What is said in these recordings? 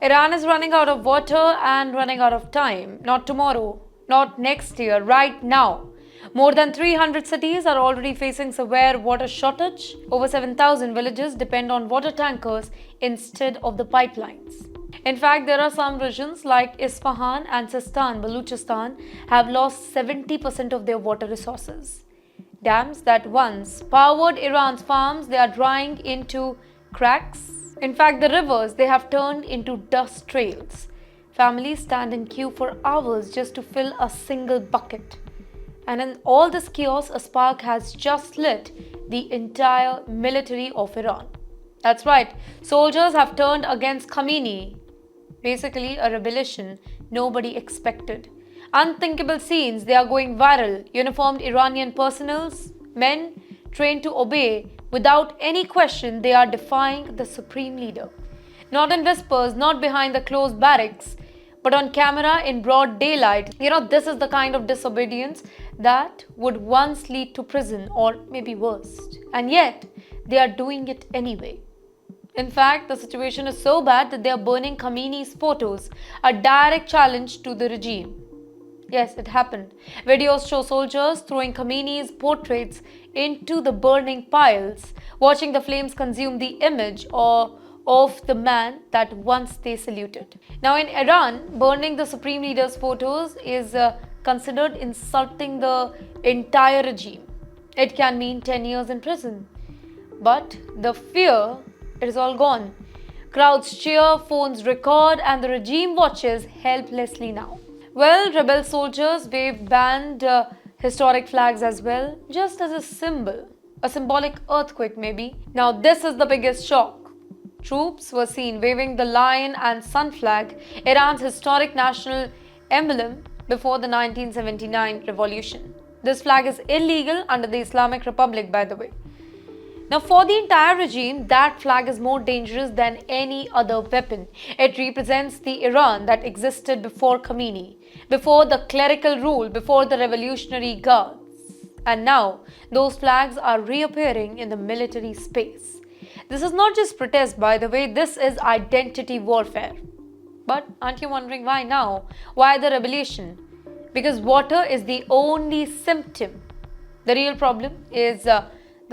Iran is running out of water and running out of time. Not tomorrow, not next year, right now. More than 300 cities are already facing severe water shortage. Over 7,000 villages depend on water tankers instead of the pipelines. In fact, there are some regions like Isfahan and Sistan, Baluchistan have lost 70% of their water resources. Dams that once powered Iran's farms, they are drying into cracks. In fact, the rivers, they have turned into dust trails. Families stand in queue for hours just to fill a single bucket. And in all this chaos, a spark has just lit the entire military of Iran. That's right, soldiers have turned against Khamenei. Basically, a revelation nobody expected. Unthinkable scenes, they are going viral. Uniformed Iranian personnels, men trained to obey without any question, they are defying the supreme leader. Not in whispers, not behind the closed barracks, but on camera in broad daylight. This is the kind of disobedience that would once lead to prison or maybe worse. And yet, they are doing it anyway. In fact, the situation is so bad that they are burning Khamenei's photos, a direct challenge to the regime. Yes, it happened. Videos show soldiers throwing Khamenei's portraits into the burning piles, watching the flames consume the image of the man that once they saluted. Now in Iran, burning the supreme leader's photos is considered insulting the entire regime. It can mean 10 years in prison. But the fear, it is all gone. Crowds cheer, phones record, and the regime watches helplessly now. Well, rebel soldiers waved banned historic flags as well, just as a symbol, a symbolic earthquake maybe. Now this is the biggest shock. Troops were seen waving the lion and sun flag, Iran's historic national emblem before the 1979 revolution. This flag is illegal under the Islamic Republic, by the way. Now, for the entire regime, that flag is more dangerous than any other weapon. It represents the Iran that existed before Khamenei, before the clerical rule, before the Revolutionary Guards. And now, those flags are reappearing in the military space. This is not just protest, by the way, this is identity warfare. But aren't you wondering why now? Why the revelation? Because water is the only symptom. The real problem is the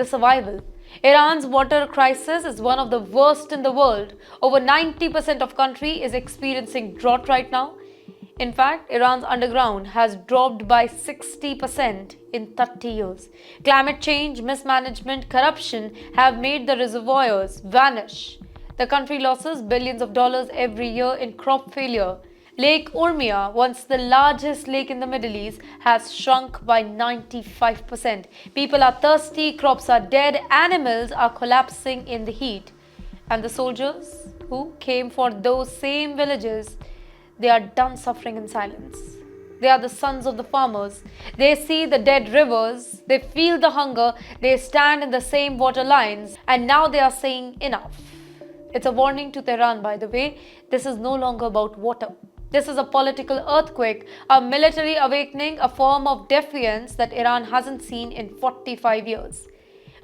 survival. Iran's water crisis is one of the worst in the world. Over 90% of country is experiencing drought right now. In fact, Iran's underground has dropped by 60% in 30 years. Climate change, mismanagement, corruption have made the reservoirs vanish. The country loses billions of dollars every year in crop failure. Lake Urmia, once the largest lake in the Middle East, has shrunk by 95%. People are thirsty, crops are dead, animals are collapsing in the heat. And the soldiers who came for those same villages, they are done suffering in silence. They are the sons of the farmers. They see the dead rivers, they feel the hunger, they stand in the same water lines, and now they are saying enough. It's a warning to Tehran, by the way. This is no longer about water. This is a political earthquake, a military awakening, a form of defiance that Iran hasn't seen in 45 years.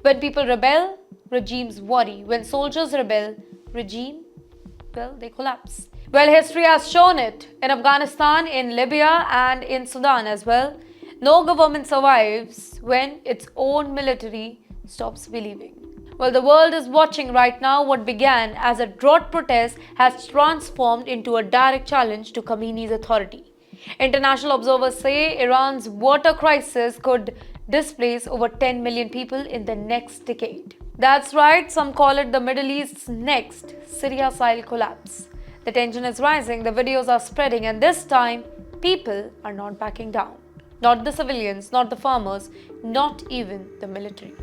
When people rebel, regimes worry. When soldiers rebel, regime, well, they collapse. Well, history has shown it in Afghanistan, in Libya, and in Sudan as well. No government survives when its own military stops believing. Well, the world is watching right now. What began as a drought protest has transformed into a direct challenge to Khamenei's authority. International observers say Iran's water crisis could displace over 10 million people in the next decade. That's right, some call it the Middle East's next Syria-style collapse. The tension is rising, the videos are spreading, and this time, people are not backing down. Not the civilians, not the farmers, not even the military.